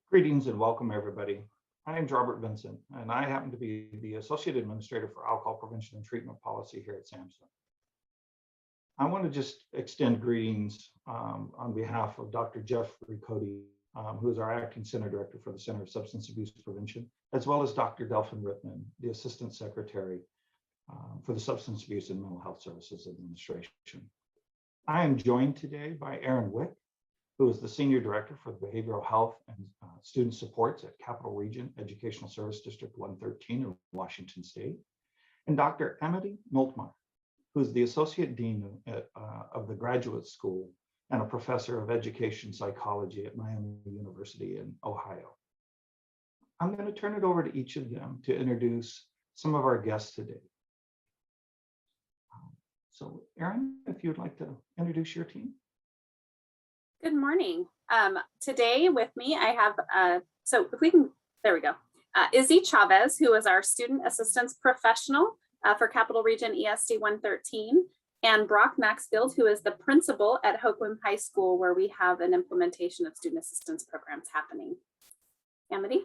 Greetings and welcome, everybody. My name is Robert Vincent, and I happen to be the Associate Administrator for Alcohol Prevention and Treatment Policy here at SAMHSA. I want to just extend greetings on behalf of Dr. Jeffrey Cody, who is our Acting Center Director for the Center of Substance Abuse Prevention, as well as Dr. Delphin Rittman, the Assistant Secretary for the Substance Abuse and Mental Health Services Administration. I am joined today by Aaron Wick, who is the Senior Director for the Behavioral Health and Student Supports at Capital Region Educational Service District 113 in Washington State, and Dr. Amity Moltmar, who is the Associate Dean of the Graduate School and a Professor of Education Psychology at Miami University in Ohio. I'm going to turn it over to each of them to introduce some of our guests today. So Erin, if you'd like to introduce your team. Good morning. Today with me, I have, there we go. Izzy Chavez, who is our Student Assistance Professional for Capital Region ESD 113, and Brock Maxfield, who is the principal at Hoquiam High School, where we have an implementation of student assistance programs happening. Amity?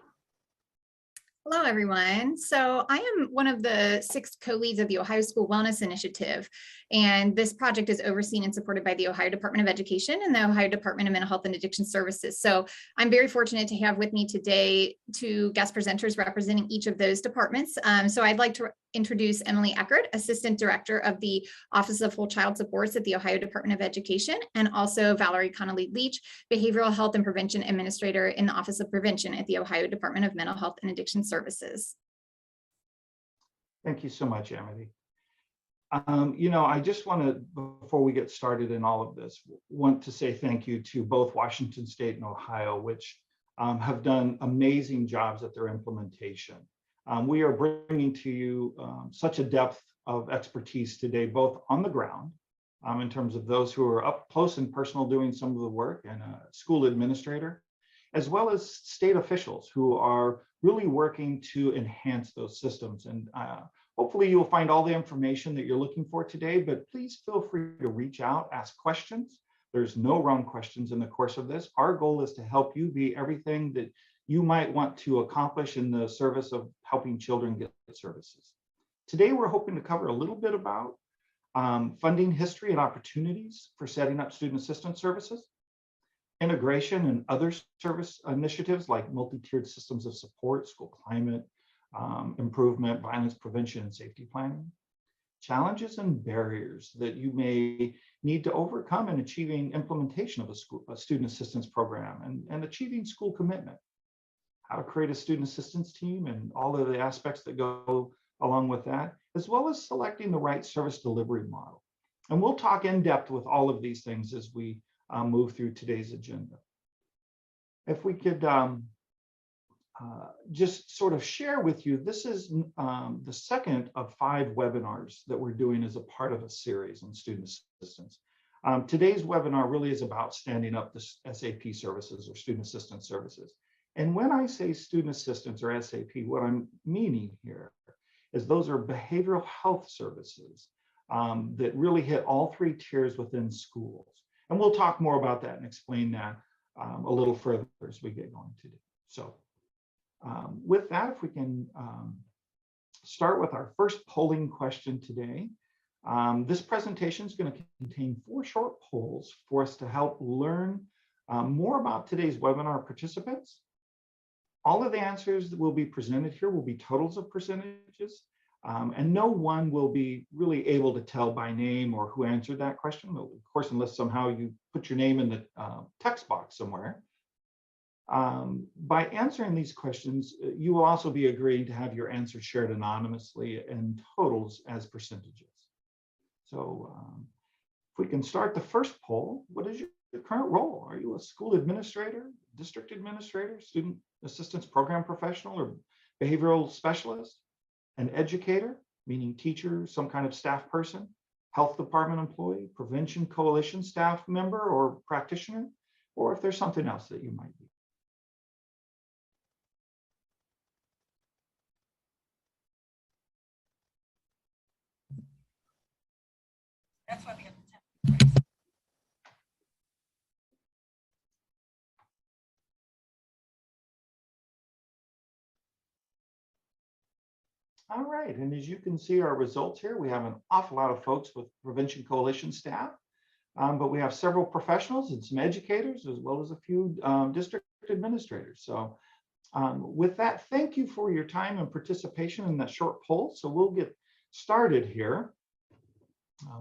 Hello, everyone. So I am one of the 6 co-leads of the Ohio School Wellness Initiative, and this project is overseen and supported by the Ohio Department of Education and the Ohio Department of Mental Health and Addiction Services. So I'm very fortunate to have with me today 2 guest presenters representing each of those departments. So I'd like to introduce Emily Eckert, Assistant Director of the Office of Whole Child Supports at the Ohio Department of Education, and also Valerie Connolly-Leach, Behavioral Health and Prevention Administrator in the Office of Prevention at the Ohio Department of Mental Health and Addiction Services. Thank you so much, Amity. I just want to, before we get started in all of this, want to say thank you to both Washington State and Ohio, which have done amazing jobs at their implementation. We are bringing to you such a depth of expertise today, both on the ground, in terms of those who are up close and personal doing some of the work, and a school administrator, as well as state officials who are really working to enhance those systems. And hopefully you'll find all the information that you're looking for today, but please feel free to reach out, ask questions. There's no wrong questions in the course of this. Our goal is to help you be everything that you might want to accomplish in the service of helping children get services. Today, we're hoping to cover a little bit about funding history and opportunities for setting up student assistance services, integration and other service initiatives like multi-tiered systems of support, school climate improvement, violence prevention and safety planning, challenges and barriers that you may need to overcome in achieving implementation of a student assistance program and achieving school commitment, how to create a student assistance team and all of the aspects that go along with that, as well as selecting the right service delivery model. And we'll talk in depth with all of these things as we move through today's agenda. If we could just sort of share with you, this is the second of 5 webinars that we're doing as a part of a series on student assistance. Today's webinar really is about standing up the SAP services or student assistance services. And when I say student assistance or SAP, what I'm meaning here is those are behavioral health services that really hit all 3 tiers within schools. And we'll talk more about that and explain that a little further as we get going today. So with that, if we can start with our first polling question today. This presentation is going to contain 4 short polls for us to help learn more about today's webinar participants. All of the answers that will be presented here will be totals of percentages, and no one will be really able to tell by name or who answered that question, of course, unless somehow you put your name in the text box somewhere. By answering these questions, you will also be agreeing to have your answers shared anonymously and totals as percentages. So if we can start the first poll, what is your current role? Are you a school administrator, district administrator, student assistance program professional, or behavioral specialist, an educator, meaning teacher, some kind of staff person, health department employee, prevention coalition staff member or practitioner, or if there's something else that you might be? That's why we have All right, and as you can see our results here, we have an awful lot of folks with Prevention Coalition staff, but we have several professionals and some educators, as well as a few district administrators. So with that, thank you for your time and participation in that short poll. So we'll get started here,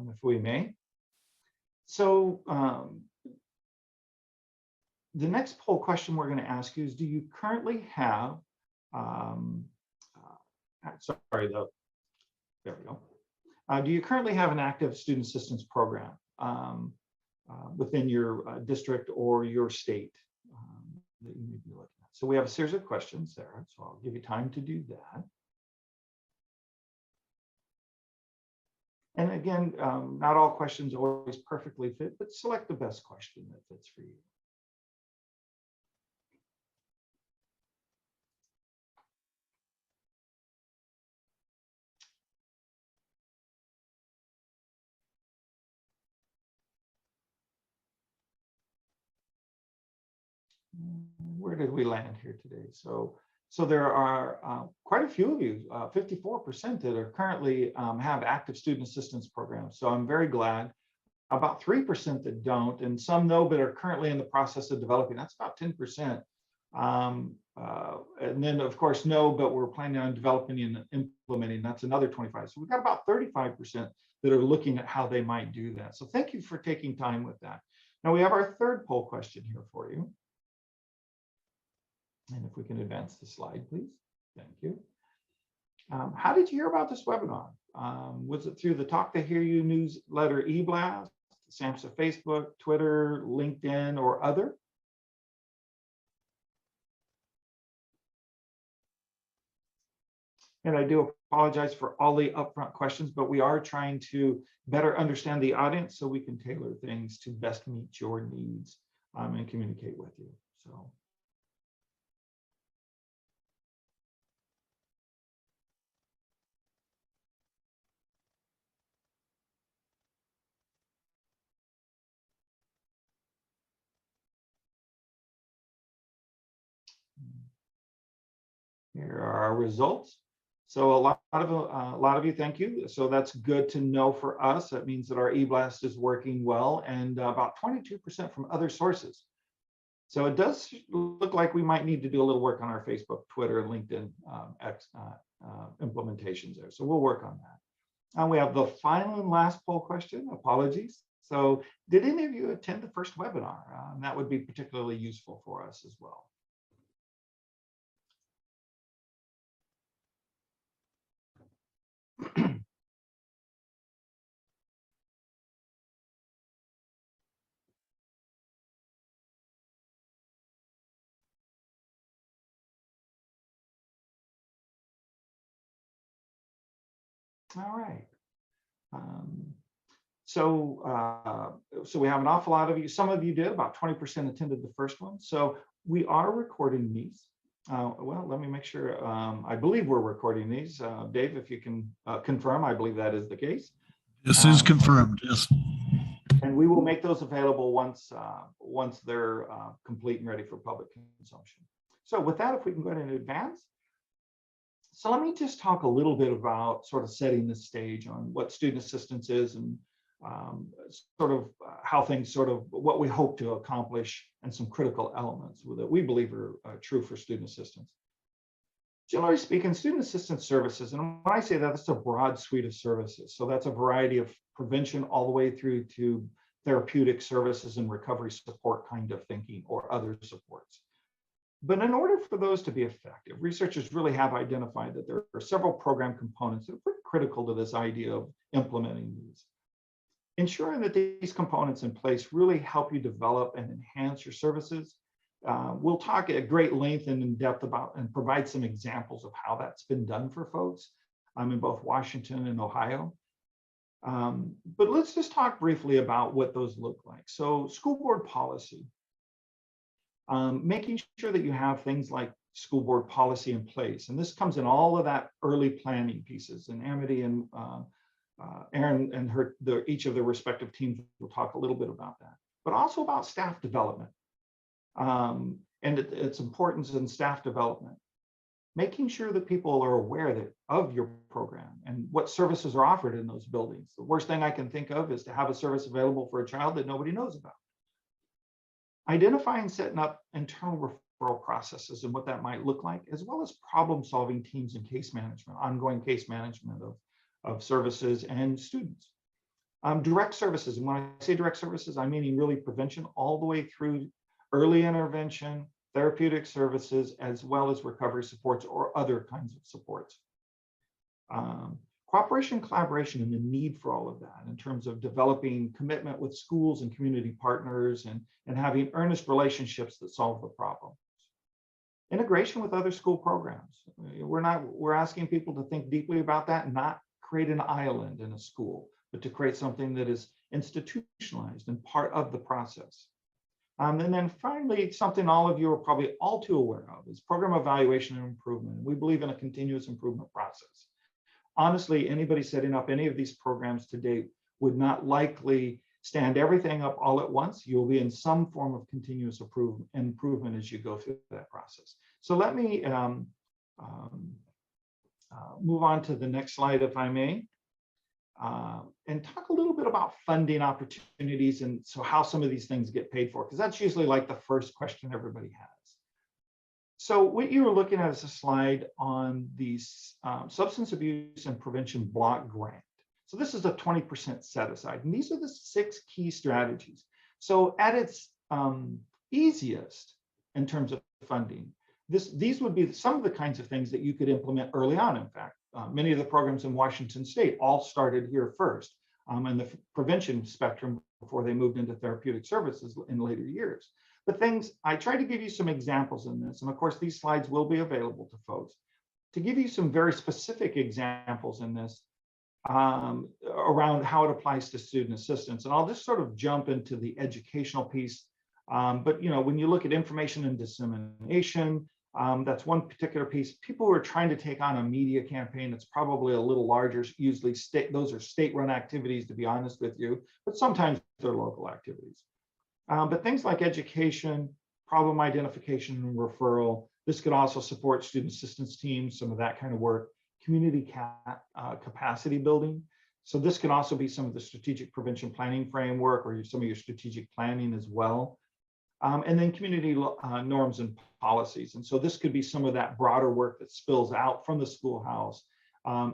if we may. So the next poll question we're going to ask you is, do you currently have, there we go. Do you currently have an active student assistance program within your district or your state that you may be looking at? So we have a series of questions there, so I'll give you time to do that. And again, not all questions always perfectly fit, but select the best question that fits for you. Where did we land here today? So there are quite a few of you, 54% that are currently have active student assistance programs. So I'm very glad. About 3% that don't, and some know but are currently in the process of developing. That's about 10%. And then of course no, but we're planning on developing and implementing. That's another 25. So we've got about 35% that are looking at how they might do that. So thank you for taking time with that. Now we have our third poll question here for you. And if we can advance the slide, please. Thank you. How did you hear about this webinar? Was it through the Talk to Hear You newsletter e-blast, SAMHSA Facebook, Twitter, LinkedIn, or other? And I do apologize for all the upfront questions, but we are trying to better understand the audience so we can tailor things to best meet your needs and communicate with you. So. Here are our results. So a lot of you, thank you. So that's good to know for us. That means that our e-blast is working well, and about 22% from other sources. So it does look like we might need to do a little work on our Facebook, Twitter, LinkedIn implementations there. So we'll work on that. And we have the final and last poll question. Apologies. So did any of you attend the first webinar? That would be particularly useful for us as well. All right. So we have an awful lot of you. Some of you did, about 20% attended the first one. So we are recording these. Well, let me make sure. I believe we're recording these. Dave, if you can confirm, I believe that is the case. This is confirmed, yes. And we will make those available once they're complete and ready for public consumption. So with that, if we can go ahead and advance. So let me just talk a little bit about sort of setting the stage on what student assistance is and sort of how things what we hope to accomplish and some critical elements that we believe are true for student assistance. Generally speaking, student assistance services, and when I say that, it's a broad suite of services. So that's a variety of prevention all the way through to therapeutic services and recovery support kind of thinking or other supports. But in order for those to be effective, researchers really have identified that there are several program components that are pretty critical to this idea of implementing these. Ensuring that these components in place really help you develop and enhance your services. We'll talk at great length and in depth about and provide some examples of how that's been done for folks in both Washington and Ohio. But let's just talk briefly about what those look like. So school board policy. Making sure that you have things like school board policy in place. And this comes in all of that early planning pieces. And Amity and Erin and each of their respective teams will talk a little bit about that, but also about staff development and its importance in staff development. making sure that people are aware of your program and what services are offered in those buildings. The worst thing I can think of is to have a service available for a child that nobody knows about. Identifying, setting up internal referral processes and what that might look like, as well as problem-solving teams and case management, ongoing case management of services and students. Direct services, and when I say direct services, I'm meaning really prevention all the way through early intervention, therapeutic services, as well as recovery supports or other kinds of supports. Cooperation, collaboration, and the need for all of that in terms of developing commitment with schools and community partners and having earnest relationships that solve the problem. Integration with other school programs. We're asking people to think deeply about that and not create an island in a school, but to create something that is institutionalized and part of the process. And then finally, something all of you are probably all too aware of is program evaluation and improvement. We believe in a continuous improvement process. Honestly, anybody setting up any of these programs to date would not likely stand everything up all at once. You'll be in some form of continuous improvement as you go through that process. So let me move on to the next slide, if I may. And talk a little bit about funding opportunities and so how some of these things get paid for, because that's usually like the first question everybody has. So what you were looking at is a slide on the substance abuse and prevention block grant. So this is a 20% set aside, and these are the 6 key strategies. So at its easiest in terms of funding, these would be some of the kinds of things that you could implement early on. In fact, many of the programs in Washington State all started here first in the prevention spectrum before they moved into therapeutic services in later years. But I tried to give you some examples in this, and of course these slides will be available to folks, to give you some very specific examples in this around how it applies to student assistance. And I'll just sort of jump into the educational piece. But when you look at information and dissemination, that's one particular piece. People who are trying to take on a media campaign that's probably a little larger, usually those are state-run activities, to be honest with you, but sometimes they're local activities. But things like education, problem identification and referral, this could also support student assistance teams, some of that kind of work, community capacity building. So this can also be some of the strategic prevention planning framework or some of your strategic planning as well. And then community norms and policies. And so this could be some of that broader work that spills out from the schoolhouse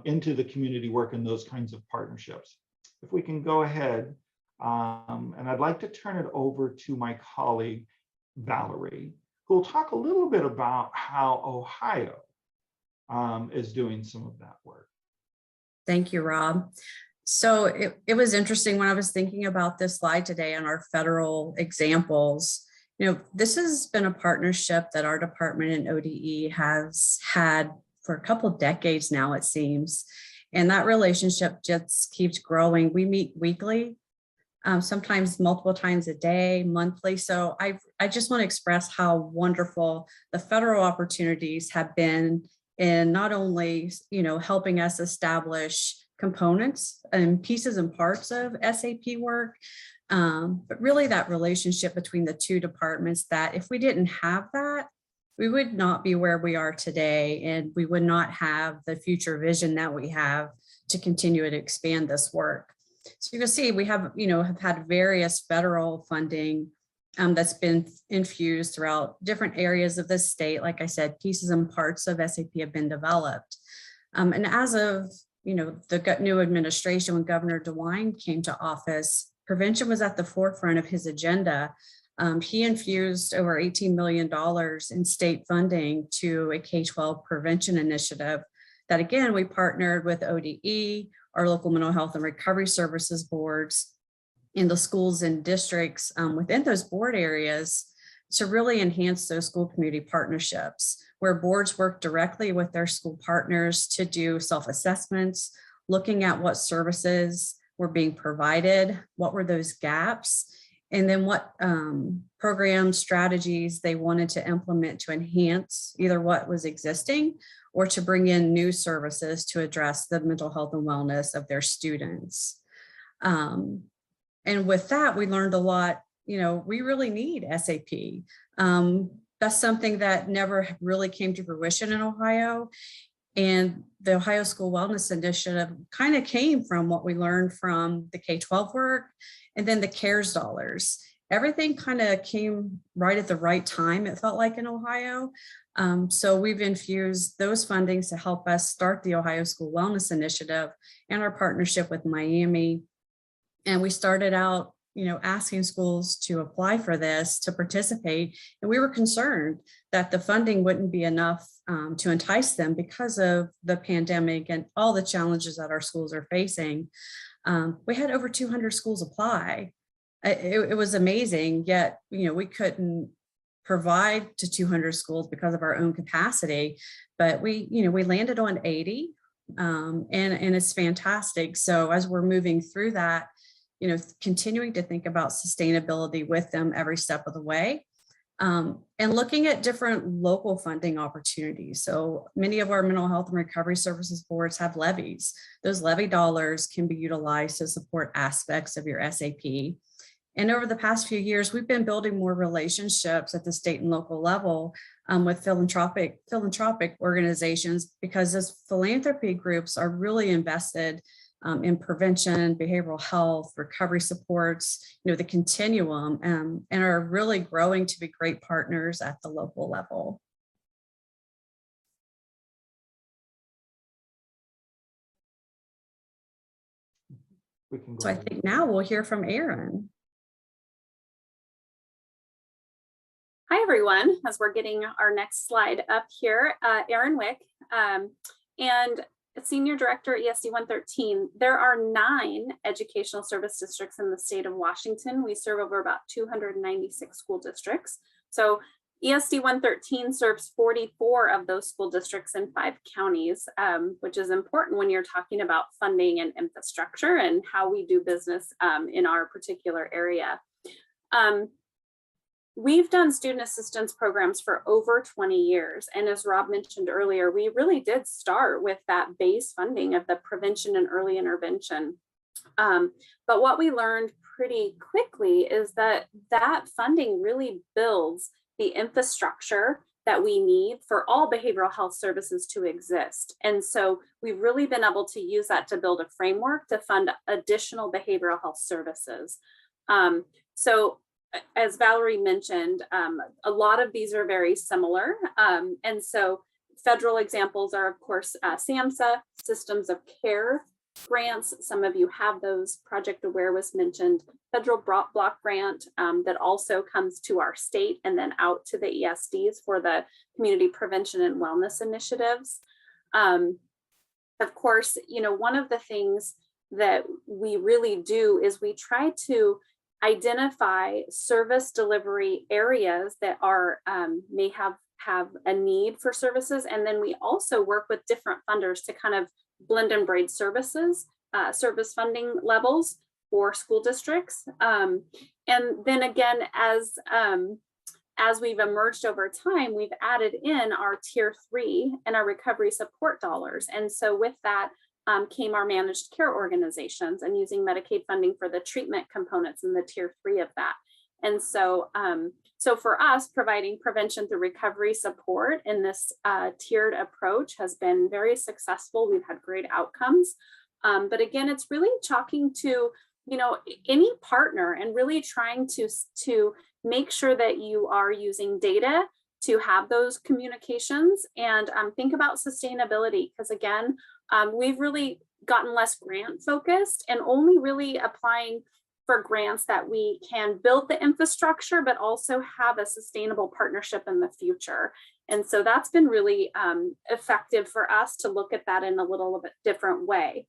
into the community work and those kinds of partnerships. If we can go ahead, and I'd like to turn it over to my colleague, Valerie, who will talk a little bit about how Ohio is doing some of that work. Thank you, Rob. So it was interesting when I was thinking about this slide today on our federal examples. This has been a partnership that our department in ODE has had for a couple of decades now, it seems. And that relationship just keeps growing. We meet weekly, sometimes multiple times a day, monthly. So I just want to express how wonderful the federal opportunities have been in not only, helping us establish components and pieces and parts of SAP work, but really that relationship between the two departments, that if we didn't have that, we would not be where we are today, and we would not have the future vision that we have to continue to expand this work. So you can see we have had various federal funding that's been infused throughout different areas of the state. Like I said, pieces and parts of SAP have been developed. And as of the new administration, when Governor DeWine came to office, prevention was at the forefront of his agenda. He infused over $18 million in state funding to a K-12 prevention initiative that, again, we partnered with ODE, our local mental health and recovery services boards, in the schools and districts within those board areas to really enhance those school community partnerships, where boards work directly with their school partners to do self-assessments, looking at what services were being provided, what were those gaps, and then what programs, strategies they wanted to implement to enhance either what was existing or to bring in new services to address the mental health and wellness of their students. And with that, we learned a lot. We really need SAP. that's something that never really came to fruition in Ohio. And the Ohio School Wellness Initiative kind of came from what we learned from the K-12 work and then the CARES dollars. Everything kind of came right at the right time, it felt like, in Ohio. So we've infused those fundings to help us start the Ohio School Wellness Initiative and our partnership with Miami. And we started out, asking schools to apply for this, to participate. And we were concerned that the funding wouldn't be enough to entice them because of the pandemic and all the challenges that our schools are facing. We had over 200 schools apply. It was amazing, yet, we couldn't provide to 200 schools because of our own capacity, but we landed on 80, and it's fantastic. So as we're moving through that, continuing to think about sustainability with them every step of the way, and looking at different local funding opportunities. So many of our mental health and recovery services boards have levies. Those levy dollars can be utilized to support aspects of your SAP. And over the past few years, we've been building more relationships at the state and local level with philanthropic organizations, because those philanthropy groups are really invested in prevention, behavioral health, recovery supports, the continuum, and are really growing to be great partners at the local level. So I think now we'll hear from Erin. Hi, everyone. As we're getting our next slide up here, Erin Wick, and Senior Director, ESD 113. There are 9 educational service districts in the state of Washington. We serve over about 296 school districts. So ESD 113 serves 44 of those school districts in 5 counties, which is important when you're talking about funding and infrastructure and how we do business in our particular area. We've done student assistance programs for over 20 years. And as Rob mentioned earlier, we really did start with that base funding of the prevention and early intervention. But what we learned pretty quickly is that that funding really builds the infrastructure that we need for all behavioral health services to exist. And so we've really been able to use that to build a framework to fund additional behavioral health services. So as Valerie mentioned, a lot of these are very similar. And so federal examples are, of course, SAMHSA, Systems of Care grants. Some of you have those. Project Aware was mentioned. Federal block grant that also comes to our state and then out to the ESDs for the community prevention and wellness initiatives. Of course, one of the things that we really do is we try to identify service delivery areas that are may have a need for services, and then we also work with different funders to kind of blend and braid services, service funding levels for school districts. And then again, as we've emerged over time, we've added in our tier 3 and our recovery support dollars. And so with that came our managed care organizations and using Medicaid funding for the treatment components in the tier 3 of that. And so, so for us, providing prevention through recovery support in this tiered approach has been very successful. We've had great outcomes. But again, it's really talking to, any partner and really trying to make sure that you are using data to have those communications and think about sustainability. Because again, we've really gotten less grant focused and only really applying for grants that we can build the infrastructure, but also have a sustainable partnership in the future. And so that's been really effective for us to look at that in a little bit different way.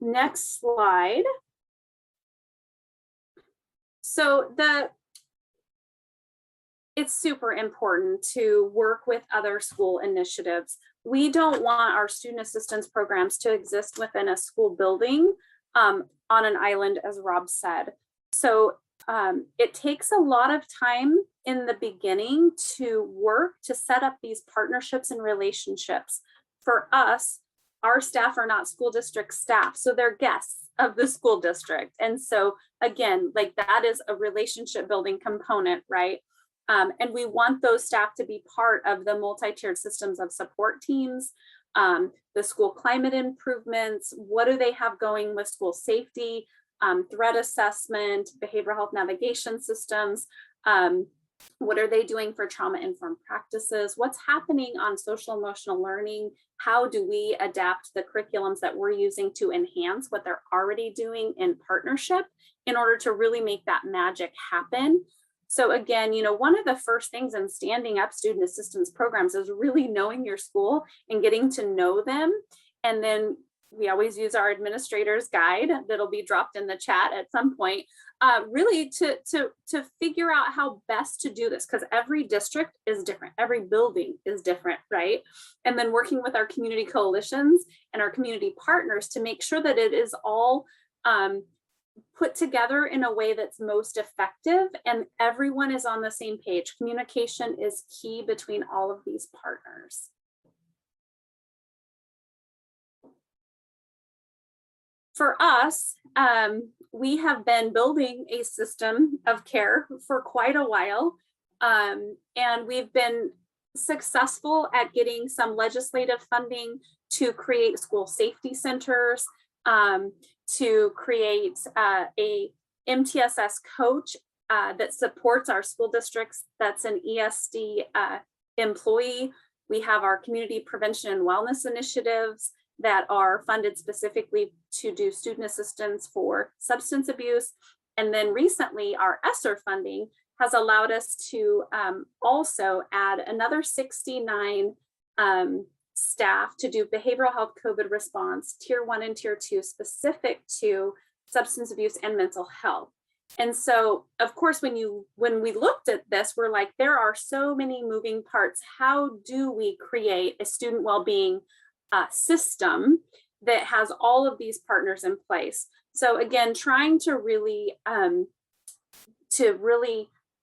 Next slide. So it's super important to work with other school initiatives. We don't want our student assistance programs to exist within a school building on an island, as Rob said. So it takes a lot of time in the beginning to work to set up these partnerships and relationships. For us, our staff are not school district staff, so they're guests of the school district. And so again, like that is a relationship building component, right? And we want those staff to be part of the multi-tiered systems of support teams, the school climate improvements, what do they have going with school safety, threat assessment, behavioral health navigation systems, what are they doing for trauma-informed practices, what's happening on social emotional learning, how do we adapt the curriculums that we're using to enhance what they're already doing in partnership in order to really make that magic happen. So again, one of the first things in standing up student assistance programs is really knowing your school and getting to know them. And then we always use our administrator's guide that'll be dropped in the chat at some point, really to figure out how best to do this, because every district is different, every building is different, right? And then working with our community coalitions and our community partners to make sure that it is all put together in a way that's most effective and everyone is on the same page. Communication is key between all of these partners. For us, we have been building a system of care for quite a while, and we've been successful at getting some legislative funding to create school safety centers, to create a MTSS coach that supports our school districts. That's an ESD employee. We have our community prevention and wellness initiatives that are funded specifically to do student assistance for substance abuse. And then recently our ESSER funding has allowed us to also add another 69 staff to do behavioral health COVID response, tier 1 and tier 2, specific to substance abuse and mental health. And so, of course, when we looked at this, we're like, there are so many moving parts. How do we create a student well-being system that has all of these partners in place? So again, trying to really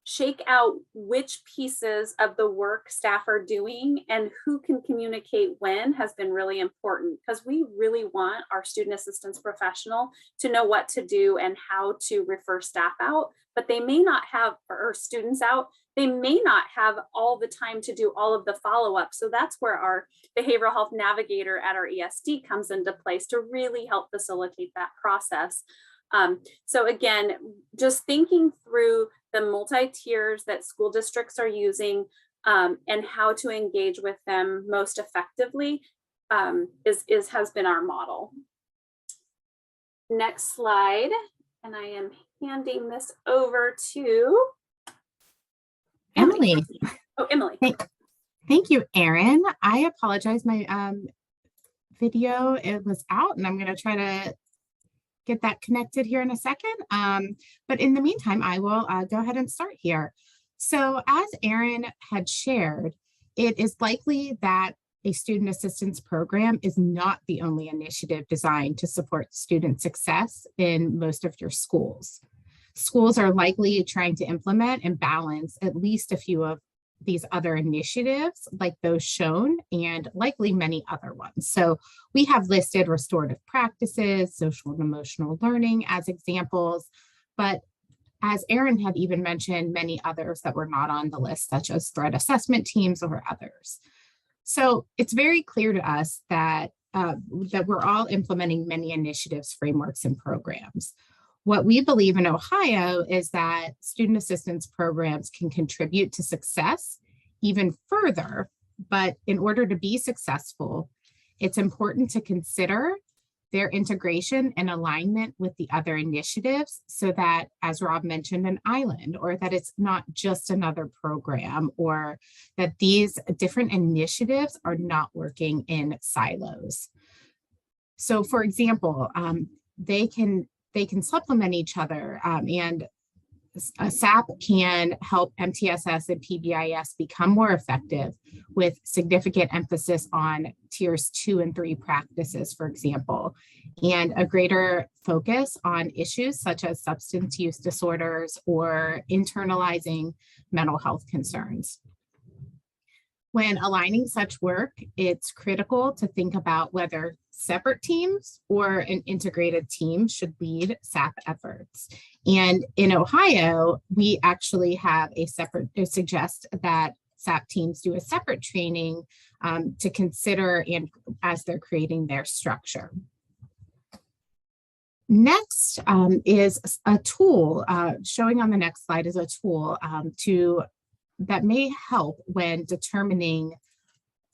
shake out which pieces of the work staff are doing and who can communicate when has been really important, because we really want our student assistance professional to know what to do and how to refer staff out, but they may not have, or students out, they may not have all the time to do all of the follow-up. So that's where our behavioral health navigator at our ESD comes into place to really help facilitate that process. So again, just thinking through the multi-tiers that school districts are using and how to engage with them most effectively has been our model. Next slide, and I am handing this over to Emily. Oh, Emily. Thank you, Erin. I apologize. My video, it was out, and I'm going to try to get that connected here in a second. But in the meantime, I will go ahead and start here. So as Erin had shared, it is likely that a student assistance program is not the only initiative designed to support student success in most of your schools. Schools are likely trying to implement and balance at least a few of these other initiatives like those shown, and likely many other ones. So we have listed restorative practices, social and emotional learning as examples, but as Erin had even mentioned, many others that were not on the list, such as threat assessment teams or others. So it's very clear to us that, that we're all implementing many initiatives, frameworks, and programs. What we believe in Ohio is that student assistance programs can contribute to success even further, but in order to be successful, it's important to consider their integration and alignment with the other initiatives so that, as Rob mentioned, an island, or that it's not just another program, or that these different initiatives are not working in silos. So for example, they can supplement each other, and SAP can help MTSS and PBIS become more effective with significant emphasis on tiers 2 and 3 practices, for example, and a greater focus on issues such as substance use disorders or internalizing mental health concerns. When aligning such work, it's critical to think about whether separate teams or an integrated team should lead SAP efforts. And in Ohio, we actually have a separate, suggest that SAP teams do a separate training to consider and as they're creating their structure. Next is a tool, showing on the next slide is a tool that may help when determining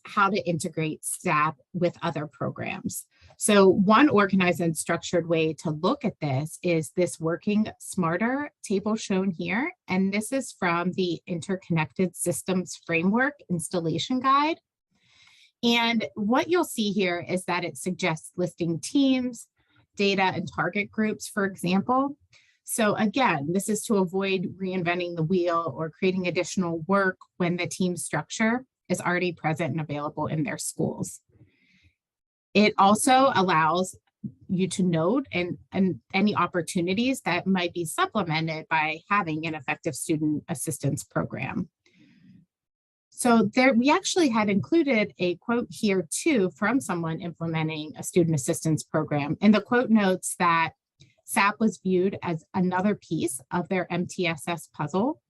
how to integrate SAP with other programs. So one organized and structured way to look at this is this Working Smarter table shown here. And this is from the Interconnected Systems Framework Installation Guide. And what you'll see here is that it suggests listing teams, data, and target groups, for example. So again, this is to avoid reinventing the wheel or creating additional work when the team structure is already present and available in their schools. It also allows you to note and any opportunities that might be supplemented by having an effective student assistance program. So there, we actually had included a quote here too from someone implementing a student assistance program. And the quote notes that SAP was viewed as another piece of their MTSS puzzle,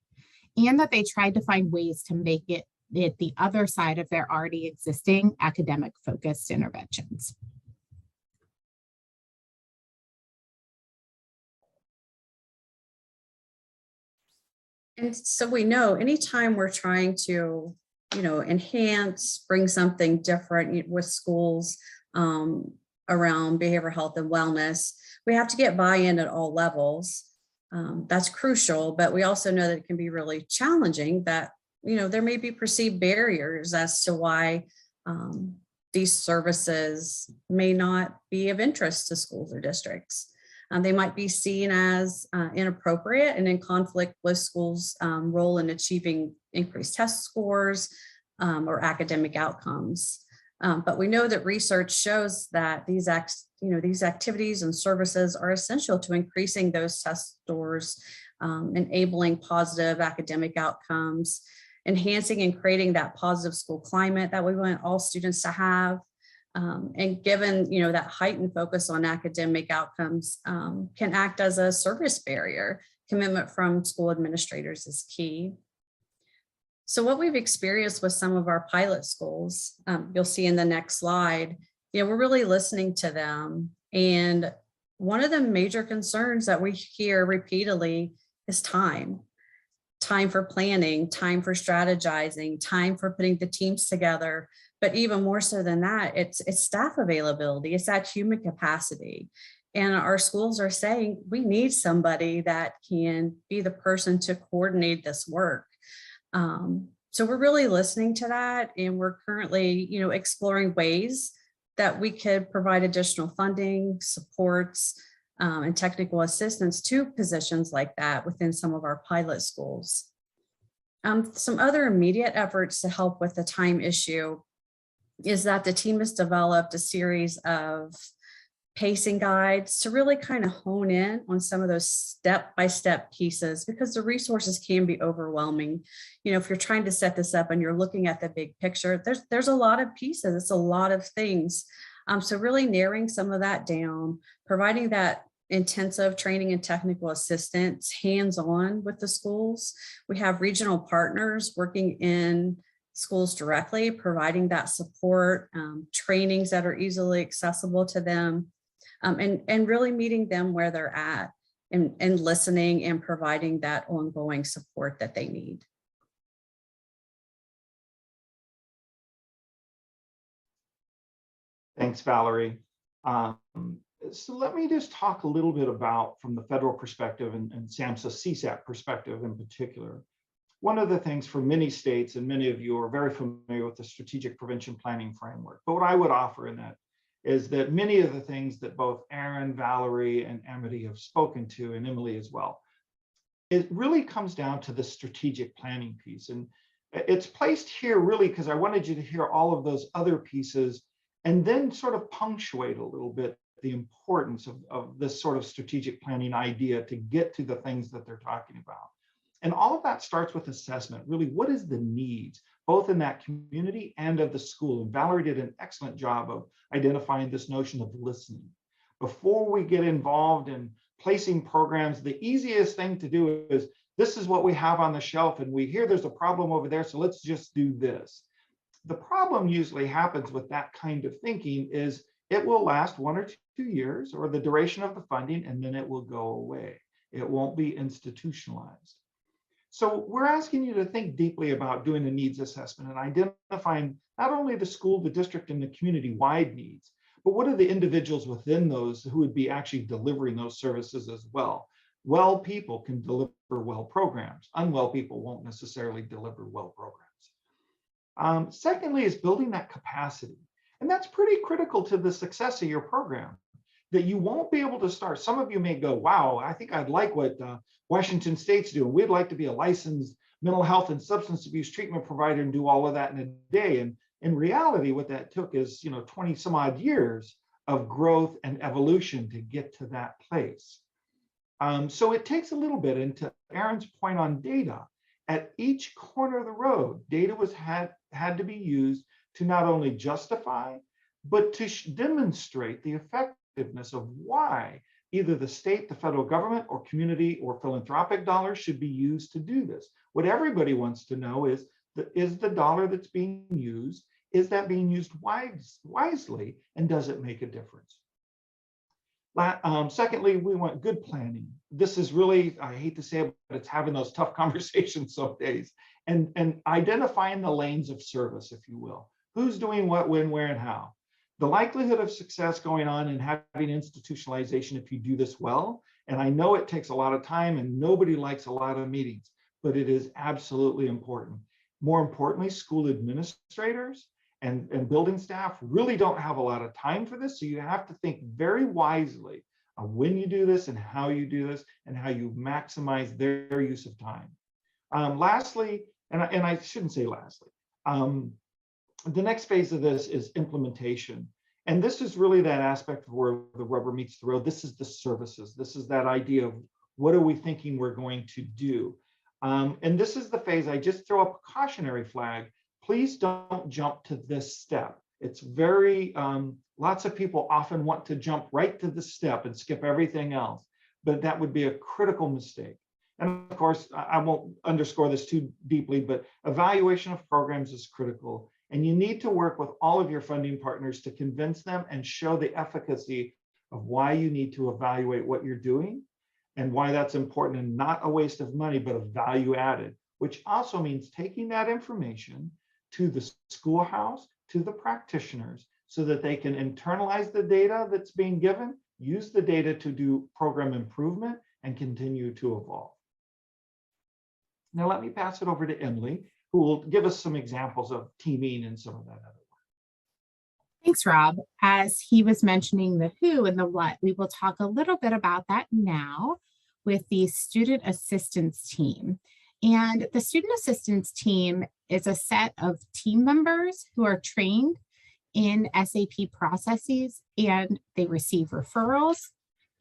and that they tried to find ways to make it the other side of their already existing academic focused interventions. And so we know anytime we're trying to, enhance, bring something different with schools around behavioral health and wellness, we have to get buy-in at all levels. That's crucial, but we also know that it can be really challenging that, there may be perceived barriers as to why these services may not be of interest to schools or districts. They might be seen as inappropriate and in conflict with schools' role in achieving increased test scores or academic outcomes. But we know that research shows that these activities and services are essential to increasing those test scores, enabling positive academic outcomes, enhancing and creating that positive school climate that we want all students to have. And given, that heightened focus on academic outcomes can act as a service barrier. Commitment from school administrators is key. So what we've experienced with some of our pilot schools, you'll see in the next slide, we're really listening to them. And one of the major concerns that we hear repeatedly is time for planning, time for strategizing, time for putting the teams together. But even more so than that, it's staff availability, it's that human capacity. And our schools are saying, we need somebody that can be the person to coordinate this work. So we're really listening to that. And we're currently, exploring ways that we could provide additional funding, supports, and technical assistance to positions like that within some of our pilot schools. Some other immediate efforts to help with the time issue is that the team has developed a series of pacing guides to really kind of hone in on some of those step-by-step pieces, because the resources can be overwhelming. If you're trying to set this up and you're looking at the big picture, there's a lot of pieces, it's a lot of things. So really narrowing some of that down, providing that intensive training and technical assistance hands-on with the schools. We have regional partners working in schools directly, providing that support, trainings that are easily accessible to them, and really meeting them where they're at and listening and providing that ongoing support that they need. Thanks, Valerie. So let me just talk a little bit about, from the federal perspective and SAMHSA CSAP perspective in particular. One of the things for many states, and many of you are very familiar with the Strategic Prevention Planning Framework, but what I would offer in that is that many of the things that both Aaron, Valerie, and Amity have spoken to, and Emily as well, it really comes down to the strategic planning piece. And it's placed here really because I wanted you to hear all of those other pieces and then sort of punctuate a little bit the importance of this sort of strategic planning idea to get to the things that they're talking about. And all of that starts with assessment. Really, what is the needs, both in that community and of the school? And Valerie did an excellent job of identifying this notion of listening. Before we get involved in placing programs, the easiest thing to do is, this is what we have on the shelf, and we hear there's a problem over there, so let's just do this. The problem usually happens with that kind of thinking is it will last 1 or 2 years or the duration of the funding, and then it will go away. It won't be institutionalized. So we're asking you to think deeply about doing a needs assessment and identifying not only the school, the district, and the community-wide needs, but what are the individuals within those who would be actually delivering those services as well. Well people can deliver well programs. Unwell people won't necessarily deliver well programs. Secondly is building that capacity. And that's pretty critical to the success of your program, that you won't be able to start. Some of you may go, wow, I think I'd like what Washington State's doing. We'd like to be a licensed mental health and substance abuse treatment provider and do all of that in a day. And in reality, what that took is 20 some odd years of growth and evolution to get to that place. So it takes a little bit. And to Aaron's point on data, at each corner of the road, data had to be used to not only justify, but to demonstrate the effectiveness of why either the state, the federal government, or community or philanthropic dollars should be used to do this. What everybody wants to know is the dollar that's being used, is that being used wisely, and does it make a difference? Secondly, we want good planning. This is really, I hate to say it, but it's having those tough conversations some days, and identifying the lanes of service, if you will. Who's doing what, when, where, and how? The likelihood of success going on and having institutionalization, if you do this well, and I know it takes a lot of time and nobody likes a lot of meetings, but it is absolutely important. More importantly, school administrators and building staff really don't have a lot of time for this. So you have to think very wisely of when you do this and how you do this and how you maximize their use of time. Lastly, and I shouldn't say lastly, the next phase of this is implementation. And this is really that aspect of where the rubber meets the road. This is the services. This is that idea of what are we thinking we're going to do? And this is the phase. I just throw up a cautionary flag. Please don't jump to this step. It's very, lots of people often want to jump right to the step and skip everything else, but that would be a critical mistake. And of course, I won't underscore this too deeply, but evaluation of programs is critical. And you need to work with all of your funding partners to convince them and show the efficacy of why you need to evaluate what you're doing and why that's important and not a waste of money, but a value added, which also means taking that information to the schoolhouse, to the practitioners, so that they can internalize the data that's being given, use the data to do program improvement, and continue to evolve. Now let me pass it over to Emily, who will give us some examples of teaming and some of that other work. Thanks, Rob. As he was mentioning the who and the what, we will talk a little bit about that now with the student assistance team. And the student assistance team is a set of team members who are trained in SAP processes, and they receive referrals,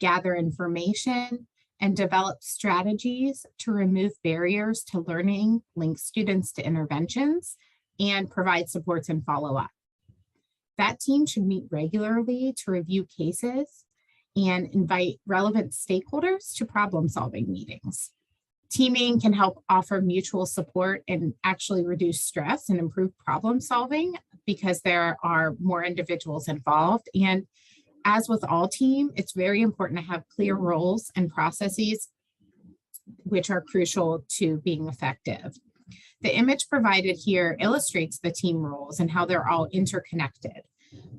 gather information, and develop strategies to remove barriers to learning, link students to interventions, and provide supports and follow-up. That team should meet regularly to review cases and invite relevant stakeholders to problem-solving meetings. Teaming can help offer mutual support and actually reduce stress and improve problem solving because there are more individuals involved. And as with all team, it's very important to have clear roles and processes which are crucial to being effective. The image provided here illustrates the team roles and how they're all interconnected.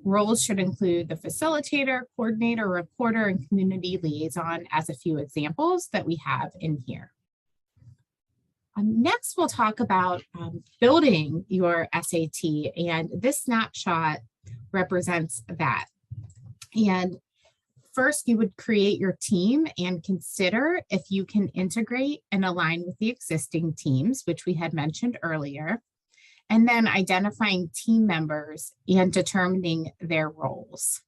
Roles should include the facilitator, coordinator, reporter, and community liaison as a few examples that we have in here. Next, we'll talk about building your SAT, and this snapshot represents that. And first, you would create your team and consider if you can integrate and align with the existing teams, which we had mentioned earlier, and then identifying team members and determining their roles.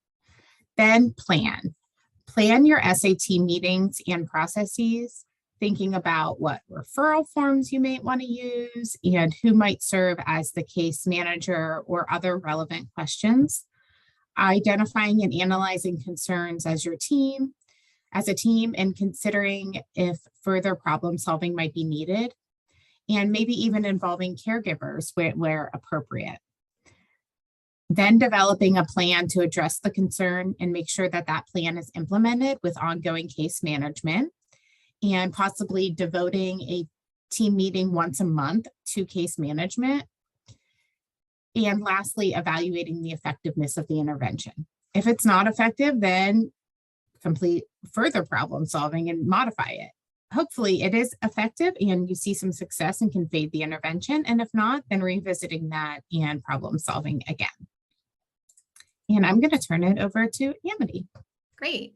Then plan your SAT meetings and processes. thinking about what referral forms you might want to use and who might serve as the case manager or other relevant questions, identifying and analyzing concerns as a team, and considering if further problem solving might be needed, and maybe even involving caregivers where appropriate. Then developing a plan to address the concern and make sure that that plan is implemented with ongoing case management, and possibly devoting a team meeting once a month to case management. And lastly, evaluating the effectiveness of the intervention. If it's not effective, then complete further problem solving and modify it. Hopefully it is effective and you see some success and can fade the intervention. And if not, then revisiting that and problem solving again. And I'm going to turn it over to Amity. Great.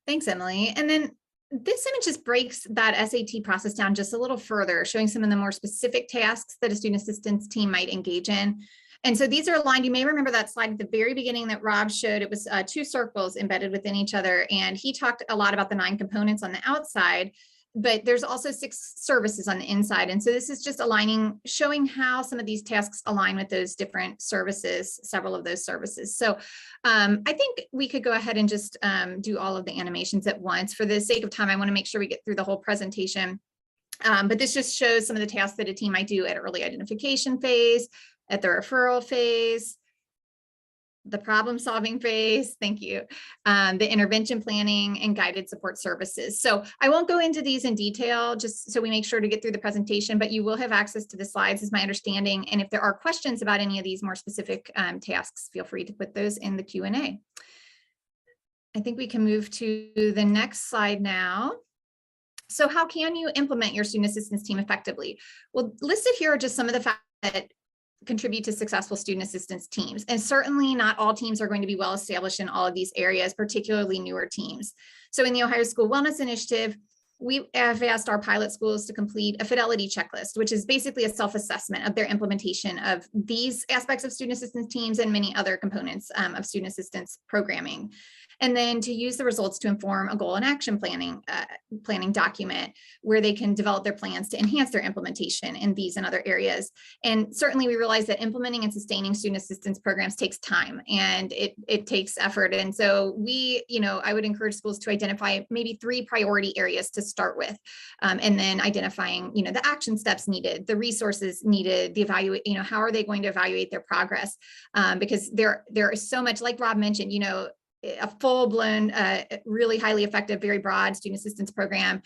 Thanks, Emily. And then this image just breaks that SAT process down just a little further, showing some of the more specific tasks that a student assistance team might engage in. And so these are aligned. You may remember that slide at the very beginning that Rob showed. It was 2 circles embedded within each other. And he talked a lot about the 9 components on the outside, but there's also 6 services on the inside. And so this is just aligning, showing how some of these tasks align with those different services, several of those services. So I think we could go ahead and just do all of the animations at once. For the sake of time, I want to make sure we get through the whole presentation. But this just shows some of the tasks that a team might do at early identification phase, at the referral phase, the problem solving phase, thank you, the intervention planning and guided support services. So I won't go into these in detail, just so we make sure to get through the presentation, but you will have access to the slides is my understanding. And if there are questions about any of these more specific tasks, feel free to put those in the Q&A. I think we can move to the next slide now. So how can you implement your student assistance team effectively? Well, listed here are just some of the factors that contribute to successful student assistance teams. And certainly not all teams are going to be well established in all of these areas, particularly newer teams. So in the Ohio School Wellness Initiative, we have asked our pilot schools to complete a fidelity checklist, which is basically a self-assessment of their implementation of these aspects of student assistance teams and many other components of student assistance programming. And then to use the results to inform a goal and action planning document where they can develop their plans to enhance their implementation in these and other areas. And certainly we realize that implementing and sustaining student assistance programs takes time and it takes effort. And so I would encourage schools to identify maybe 3 priority areas to start with, and then identifying, the action steps needed, the resources needed, the how are they going to evaluate their progress? Because there is so much, like Rob mentioned, a full-blown, really highly effective, very broad student assistance program.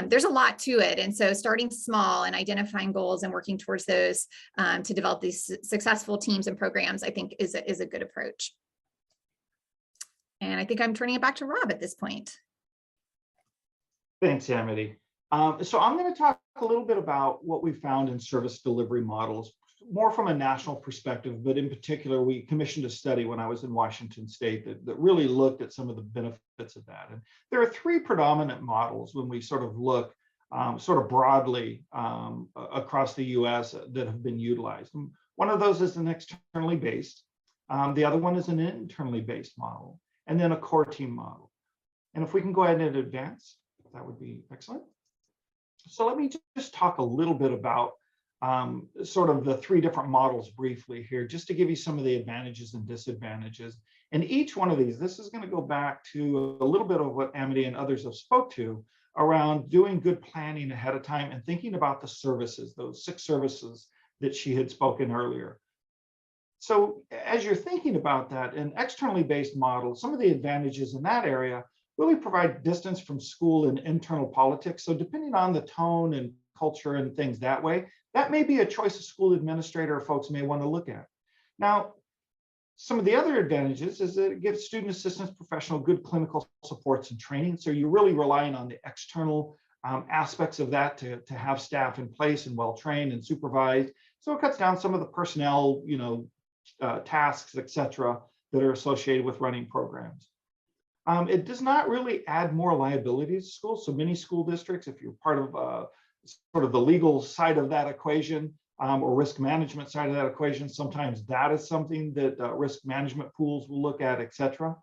There's a lot to it. And so starting small and identifying goals and working towards those to develop these successful teams and programs, I think is a good approach. And I think I'm turning it back to Rob at this point. Thanks, Amity. So I'm going to talk a little bit about what we found in service delivery models, more from a national perspective, but in particular, we commissioned a study when I was in Washington State that really looked at some of the benefits of that. And there are 3 predominant models when we sort of look sort of broadly across the US that have been utilized. And one of those is an externally based. The other one is an internally based model, and then a core team model. And if we can go ahead and advance, that would be excellent. So let me just talk a little bit about sort of the 3 different models briefly here, just to give you some of the advantages and disadvantages. And each one of these, this is going to go back to a little bit of what Amity and others have spoke to around doing good planning ahead of time and thinking about the services, those 6 services that she had spoken earlier. So as you're thinking about that, an externally based model, some of the advantages in that area really provide distance from school and internal politics. So depending on the tone and culture and things that way, that may be a choice a school administrator or folks may want to look at. Now, some of the other advantages is that it gives student assistance professional good clinical supports and training. So you're really relying on the external aspects of that to have staff in place and well-trained and supervised. So it cuts down some of the personnel, tasks, et cetera, that are associated with running programs. It does not really add more liability to schools. So many school districts, if you're part of sort of the legal side of that equation or risk management side of that equation, sometimes that is something that risk management pools will look at, et cetera.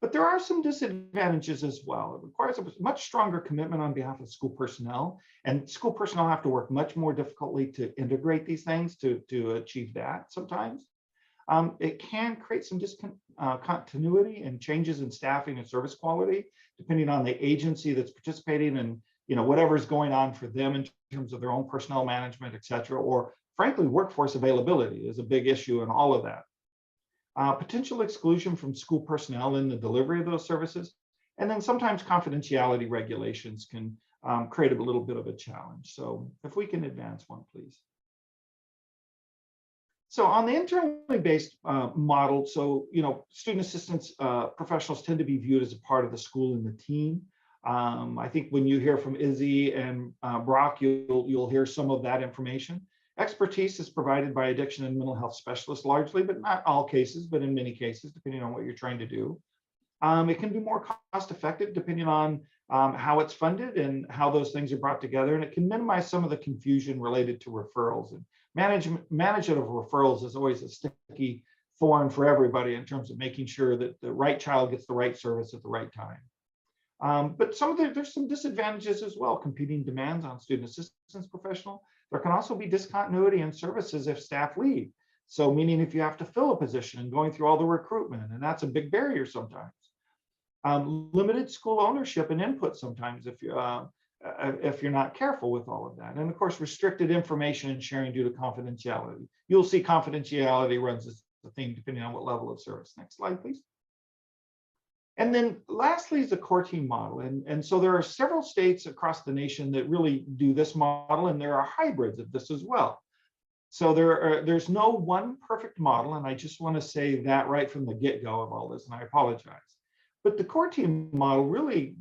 But there are some disadvantages as well. It requires a much stronger commitment on behalf of school personnel, and school personnel have to work much more difficultly to integrate these things to achieve that sometimes. It can create some discontinuity and changes in staffing and service quality, depending on the agency that's participating and whatever's going on for them in terms of their own personnel management, et cetera, or frankly, workforce availability is a big issue in all of that. Potential exclusion from school personnel in the delivery of those services, and then sometimes confidentiality regulations can create a little bit of a challenge. So if we can advance one, please. So on the internally based model, so student assistance professionals tend to be viewed as a part of the school and the team. I think when you hear from Izzy and Brock, you'll hear some of that information. Expertise is provided by addiction and mental health specialists largely, but not all cases, but in many cases, depending on what you're trying to do. It can be more cost effective depending on how it's funded and how those things are brought together. And it can minimize some of the confusion related to referrals. And management of referrals is always a sticky thorn for everybody in terms of making sure that the right child gets the right service at the right time. But there's some disadvantages as well, competing demands on student assistance professional. There can also be discontinuity in services if staff leave. So meaning if you have to fill a position and going through all the recruitment, and that's a big barrier sometimes. Limited school ownership and input sometimes if you're not careful with all of that. And of course, restricted information and sharing due to confidentiality. You'll see confidentiality runs as a theme depending on what level of service. Next slide, please. And then lastly is the core team model. And so there are several states across the nation that really do this model, and there are hybrids of this as well. So there's no one perfect model, and I just want to say that right from the get-go of all this, and I apologize. But the core team model really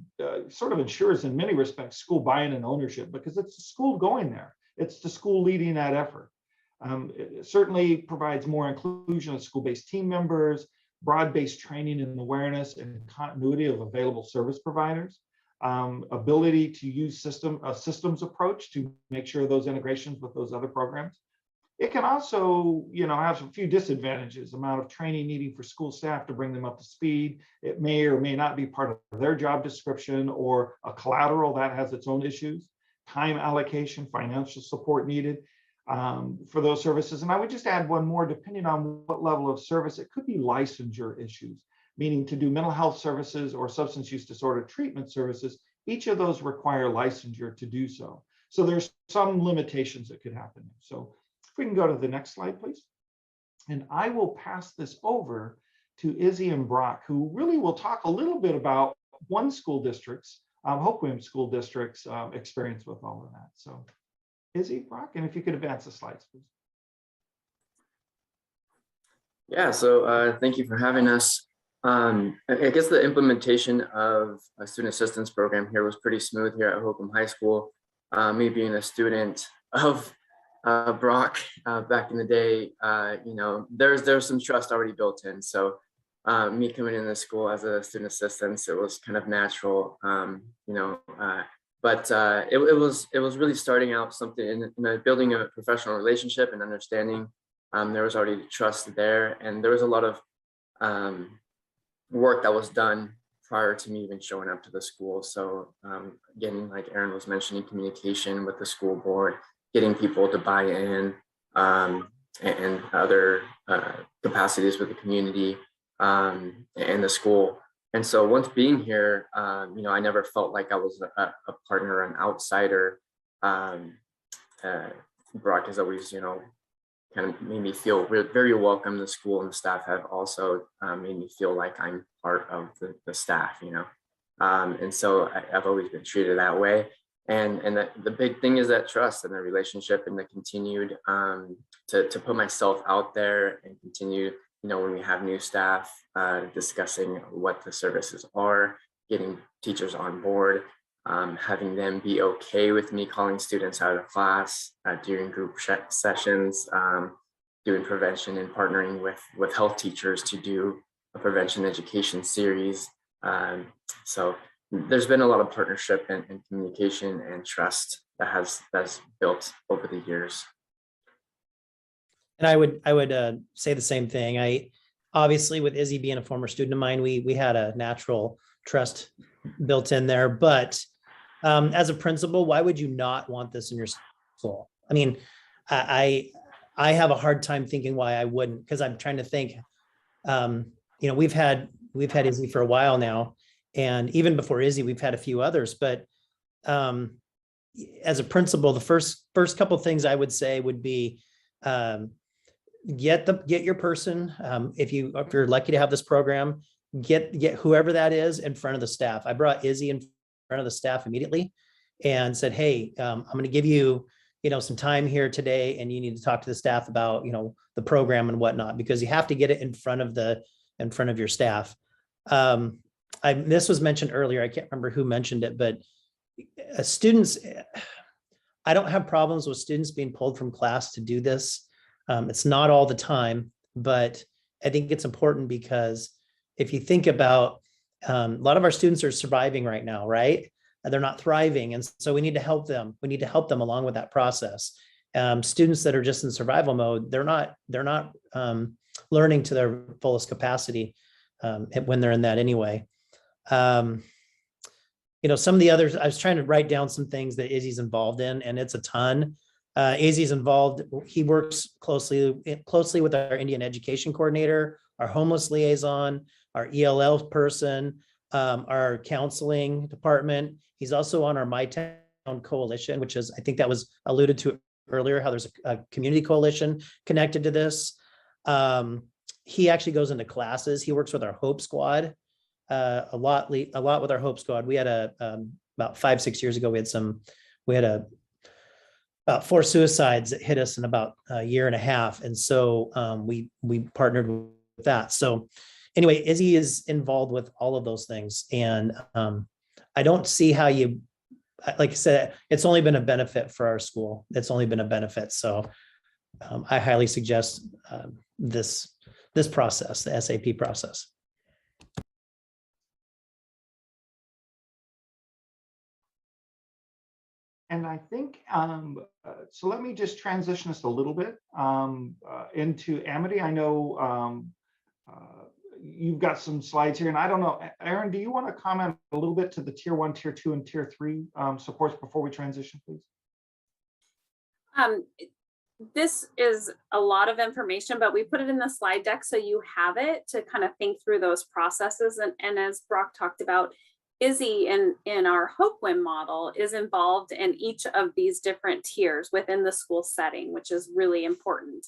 sort of ensures in many respects school buy-in and ownership, because it's the school going there. It's the school leading that effort. It certainly provides more inclusion of school-based team members, broad-based training and awareness and continuity of available service providers, ability to use a systems approach to make sure those integrations with those other programs. It can also, have a few disadvantages, amount of training needing for school staff to bring them up to speed. It may or may not be part of their job description, or a collateral that has its own issues, time allocation, financial support needed for those services. And I would just add one more, depending on what level of service, it could be licensure issues, meaning to do mental health services or substance use disorder treatment services, each of those require licensure to do so. So there's some limitations that could happen. So if we can go to the next slide, please. And I will pass this over to Izzy and Brock, who really will talk a little bit about one school district's, Hope Williams School District's experience with all of that. So Izzy, Brock, and if you could advance the slides, please. Yeah, so thank you for having us. I guess the implementation of a student assistance program here was pretty smooth here at Hope High School. Me being a student of Brock back in the day, there's some trust already built in. So me coming into school as a student assistant, it was kind of natural, but it was really starting out something in building a professional relationship and understanding. There was already trust there, and there was a lot of work that was done prior to me even showing up to the school. So again, like Aaron was mentioning, communication with the school board, getting people to buy in, and other capacities with the community and the school. And so once being here, I never felt like I was a partner, an outsider. Brock has always, kind of made me feel very welcome. The school and the staff have also made me feel like I'm part of the staff, and so I've always been treated that way. And the big thing is that trust and the relationship, and the continued to put myself out there and continue, when we have new staff, discussing what the services are, getting teachers on board, having them be okay with me calling students out of class during group sessions, doing prevention and partnering with health teachers to do a prevention education series. So there's been a lot of partnership and communication and trust that's built over the years. And I would say the same thing. obviously with Izzy being a former student of mine, we had a natural trust built in there. But as a principal, why would you not want this in your school? I mean, I have a hard time thinking why I wouldn't, because I'm trying to think. We've had Izzy for a while now, and even before Izzy, we've had a few others. But as a principal, the first couple things I would say would be get your person. If you're lucky to have this program, get whoever that is in front of the staff. I brought Izzy in front of the staff immediately and said, hey, I'm going to give you, some time here today, and you need to talk to the staff about, the program and whatnot, because you have to get it in front of your staff. This was mentioned earlier. I can't remember who mentioned it, but students, I don't have problems with students being pulled from class to do this. It's not all the time, but I think it's important because if you think about a lot of our students are surviving right now, right? They're not thriving. And so we need to help them. We need to help them along with that process. Students that are just in survival mode, they're not learning to their fullest capacity when they're in that anyway. Some of the others, I was trying to write down some things that Izzy's involved in, and it's a ton. Izzy's involved. He works closely with our Indian education coordinator, our homeless liaison, our ELL person, our counseling department. He's also on our My Town coalition, which is, I think that was alluded to earlier, how there's a community coalition connected to this. He actually goes into classes. He works with our Hope Squad a lot with our Hope Squad. We had about 5-6 years ago, we had about 4 suicides that hit us in about a year and a half. And so we partnered with that. So anyway, Izzy is involved with all of those things. And I don't see how like I said, it's only been a benefit for our school. It's only been a benefit. So I highly suggest this process, the SAP process. And I think, so let me just transition us a little bit into Amity. I know you've got some slides here, and I don't know, Aaron, do you want to comment a little bit to the tier 1, tier 2, and tier 3 supports before we transition, please? This is a lot of information, but we put it in the slide deck so you have it to kind of think through those processes. And as Brock talked about, Izzy in our Hope WIM model is involved in each of these different tiers within the school setting, which is really important.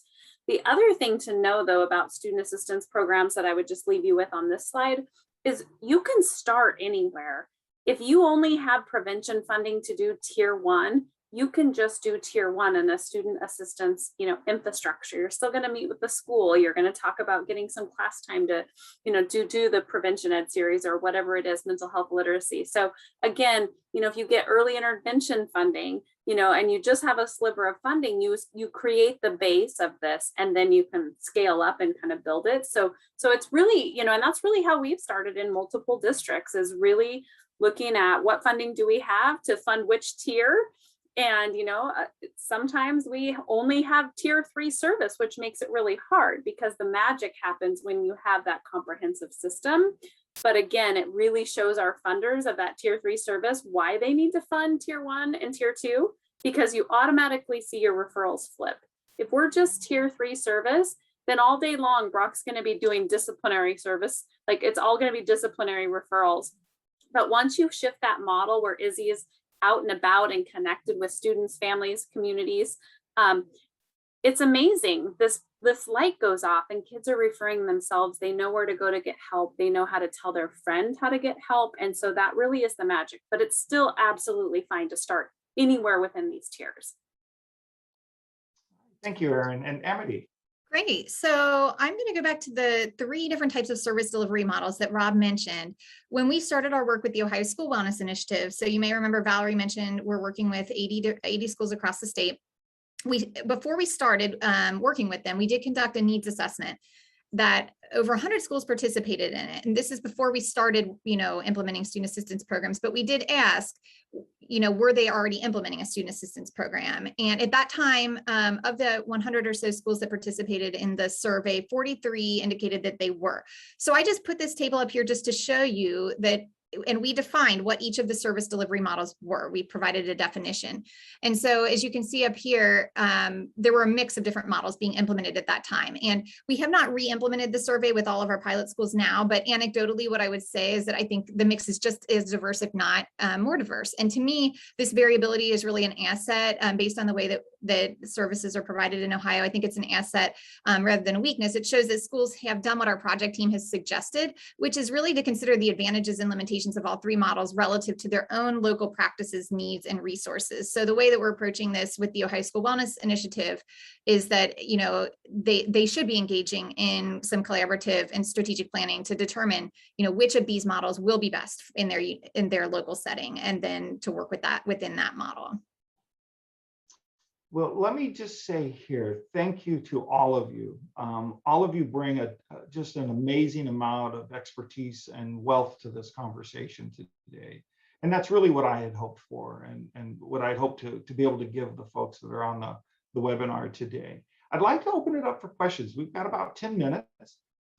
The other thing to know, though, about student assistance programs that I would just leave you with on this slide is you can start anywhere. If you only have prevention funding to do tier 1, you can just do tier 1 in a student assistance, infrastructure. You're still going to meet with the school. You're going to talk about getting some class time to, do the prevention ed series or whatever it is, mental health literacy. So again, if you get early intervention funding, and you just have a sliver of funding, you create the base of this, and then you can scale up and kind of build it. So it's really, and that's really how we've started in multiple districts, is really looking at what funding do we have to fund which tier. And, sometimes we only have tier 3 service, which makes it really hard because the magic happens when you have that comprehensive system. But again, it really shows our funders of that tier 3 service why they need to fund tier 1 and tier 2, because you automatically see your referrals flip. If we're just tier 3 service, then all day long, Brock's going to be doing disciplinary service. Like, it's all going to be disciplinary referrals. But once you shift that model where Izzy is out and about and connected with students, families, communities, it's amazing. This light goes off and kids are referring themselves. They know where to go to get help. They know how to tell their friend how to get help. And so that really is the magic, but it's still absolutely fine to start anywhere within these tiers. Thank you, Erin. And Amity. Great. So I'm going to go back to the 3 different types of service delivery models that Rob mentioned when we started our work with the Ohio School Wellness Initiative. So you may remember Valerie mentioned we're working with 80 schools across the state. Before we started working with them, we did conduct a needs assessment. that over 100 schools participated in it. And this is before we started, implementing student assistance programs, but we did ask, were they already implementing a student assistance program? And at that time, of the 100 or so schools that participated in the survey, 43 indicated that they were. So I just put this table up here just to show you that, and we defined what each of the service delivery models were. We provided a definition. And so as you can see up here, there were a mix of different models being implemented at that time. And we have not re-implemented the survey with all of our pilot schools now, but anecdotally, what I would say is that I think the mix is just as diverse, if not more diverse. And to me, this variability is really an asset based on the way that services are provided in Ohio. I think it's an asset rather than a weakness. It shows that schools have done what our project team has suggested, which is really to consider the advantages and limitations of all three models relative to their own local practices, needs, and resources. So the way that we're approaching this with the Ohio School Wellness Initiative is that, they should be engaging in some collaborative and strategic planning to determine, which of these models will be best in their local setting, and then to work with that within that model. Well, let me just say here, thank you to all of you. All of you bring just an amazing amount of expertise and wealth to this conversation today. And that's really what I had hoped for, and what I'd hoped to be able to give the folks that are on the webinar today. I'd like to open it up for questions. We've got about 10 minutes.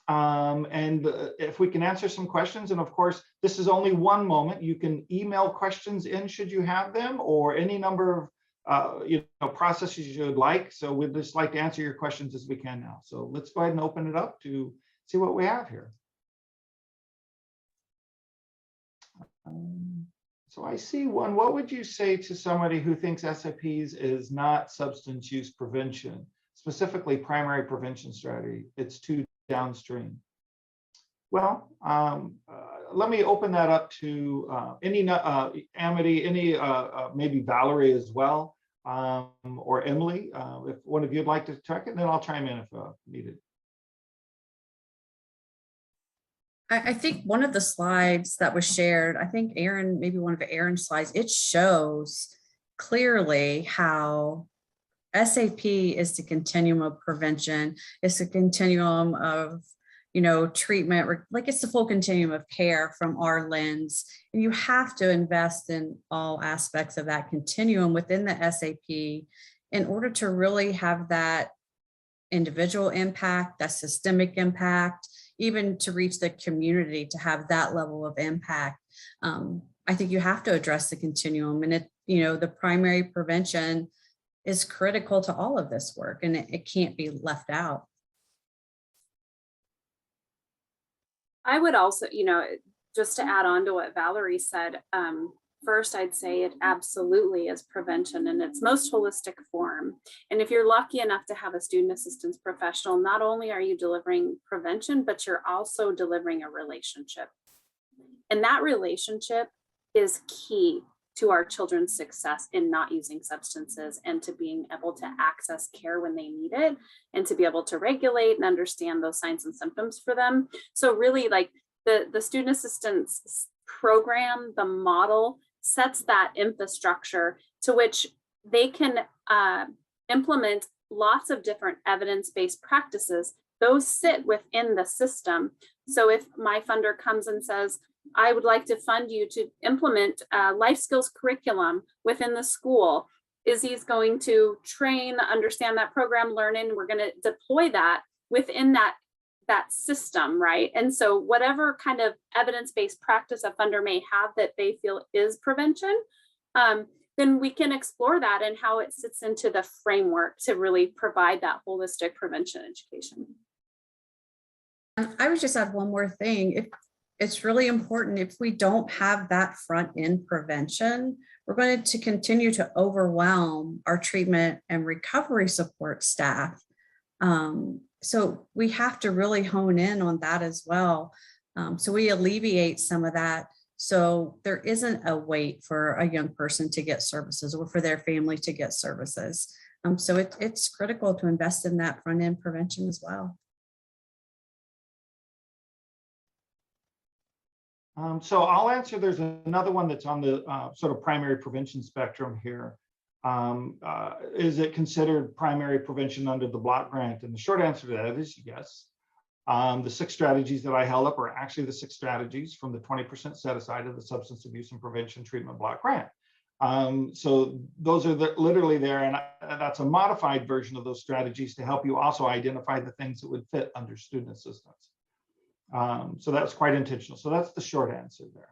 And if we can answer some questions, and of course, this is only one moment. You can email questions in should you have them, or any number of processes you would like. So we'd just like to answer your questions as we can now. So let's go ahead and open it up to see what we have here. So I see one. What would you say to somebody who thinks SAPs is not substance use prevention, specifically primary prevention strategy? It's too downstream. Well, let me open that up to Amity, maybe Valerie as well, or Emily, if one of you'd like to check it, and then I'll chime in if needed. I think one of the slides that was shared, I think Aaron, maybe one of Aaron's slides, it shows clearly how SAP is the continuum of prevention. It's a continuum of treatment, like it's the full continuum of care from our lens. And you have to invest in all aspects of that continuum within the SAP in order to really have that individual impact, that systemic impact, even to reach the community to have that level of impact. I think you have to address the continuum, and the primary prevention is critical to all of this work, and it can't be left out. I would also, just to add on to what Valerie said, first, I'd say it absolutely is prevention in its most holistic form. And if you're lucky enough to have a student assistance professional, not only are you delivering prevention, but you're also delivering a relationship. And that relationship is key to our children's success in not using substances, and to being able to access care when they need it, and to be able to regulate and understand those signs and symptoms for them. So really, like the student assistance program, the model sets that infrastructure to which they can implement lots of different evidence-based practices. Those sit within the system. So if my funder comes and says, I would like to fund you to implement a life skills curriculum within the school, Izzy's going to train, understand that program, learn it, and we're going to deploy that within that system, right? And so whatever kind of evidence-based practice a funder may have that they feel is prevention, then we can explore that and how it sits into the framework to really provide that holistic prevention education. I would just add one more thing. It's really important, if we don't have that front end prevention, we're going to continue to overwhelm our treatment and recovery support staff. So we have to really hone in on that as well. So we alleviate some of that. So there isn't a wait for a young person to get services or for their family to get services. So it's critical to invest in that front end prevention as well. So I'll answer. There's another one that's on the sort of primary prevention spectrum here. Is it considered primary prevention under the block grant? And the short answer to that is yes. The 6 strategies that I held up are actually the 6 strategies from the 20% set aside of the Substance Abuse and Prevention Treatment Block Grant. So those are literally there, and that's a modified version of those strategies to help you also identify the things that would fit under student assistance. So that's quite intentional. So that's the short answer there.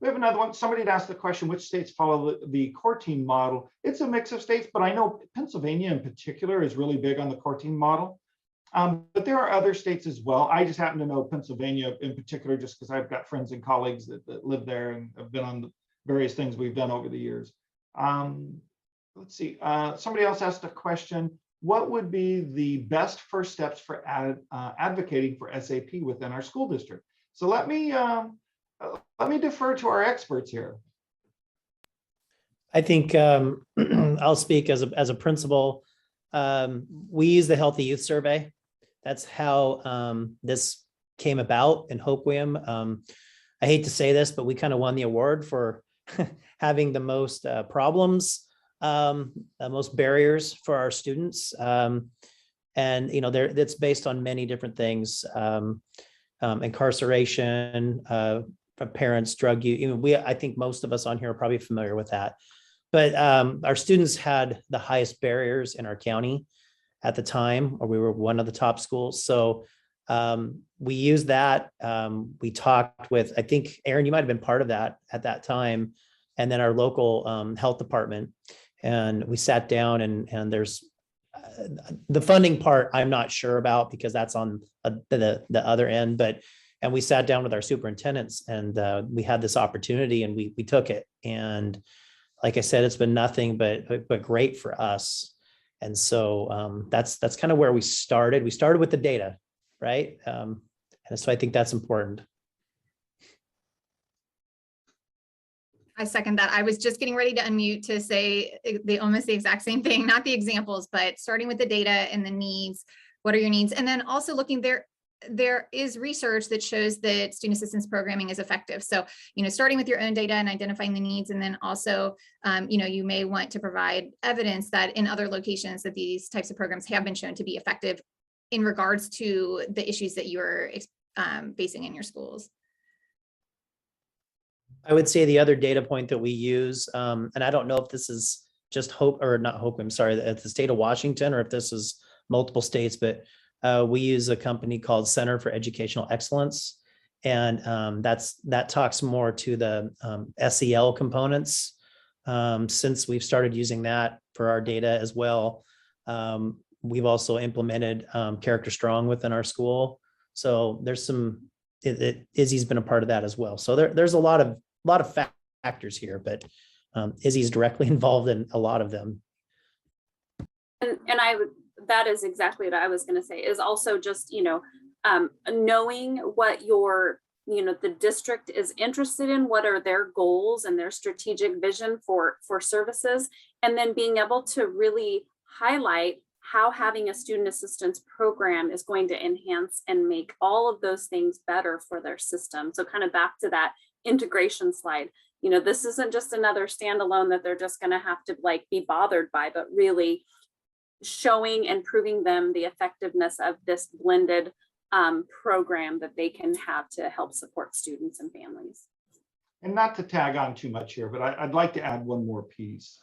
We have another one. Somebody had asked the question, which states follow the core team model? It's a mix of states, but I know Pennsylvania in particular is really big on the core team model. But there are other states as well. I just happen to know Pennsylvania in particular, just because I've got friends and colleagues that live there and have been on the various things we've done over the years. Let's see, somebody else asked a question. What would be the best first steps for advocating for SAP within our school district? So let me defer to our experts here. I think I'll speak as a principal. We use the Healthy Youth Survey. That's how this came about in Hoquiam. I hate to say this, but we kind of won the award for having the most problems, most barriers for our students. And, you know, that's based on many different things, incarceration, parents, drug use. You know, I think most of us on here are probably familiar with that. But our students had the highest barriers in our county at the time, or we were one of the top schools. So we used that. We talked with, I think, Aaron, you might have been part of that at that time, and then our local health department. And we sat down and there's the funding part I'm not sure about because that's on the other end, and we sat down with our superintendents and we had this opportunity and we took it. And like I said, it's been nothing but great for us. And so that's kind of where we started. We started with the data, right? And so I think that's important. I second that. I was just getting ready to unmute to say almost the exact same thing, not the examples, but starting with the data and the needs. What are your needs? And then also looking there is research that shows that student assistance programming is effective. So, you know, starting with your own data and identifying the needs, and then also, you know, you may want to provide evidence that in other locations that these types of programs have been shown to be effective in regards to the issues that you're facing in your schools. I would say the other data point that we use, and I don't know if this is just I'm sorry, at the state of Washington, or if this is multiple states, but we use a company called Center for Educational Excellence. And that talks more to the SEL components. Since we've started using that for our data as well, we've also implemented Character Strong within our school. So there's some, Izzy's been a part of that as well. So there's a lot of factors here, but Izzy's directly involved in a lot of them. And that is exactly what I was going to say, is also just, you know, knowing what the district is interested in, what are their goals and their strategic vision for services, and then being able to really highlight how having a student assistance program is going to enhance and make all of those things better for their system. So kind of back to that integration slide, you know, this isn't just another standalone that they're just going to have to like be bothered by, but really showing and proving them the effectiveness of this blended program that they can have to help support students and families. And not to tag on too much here, but I'd like to add one more piece.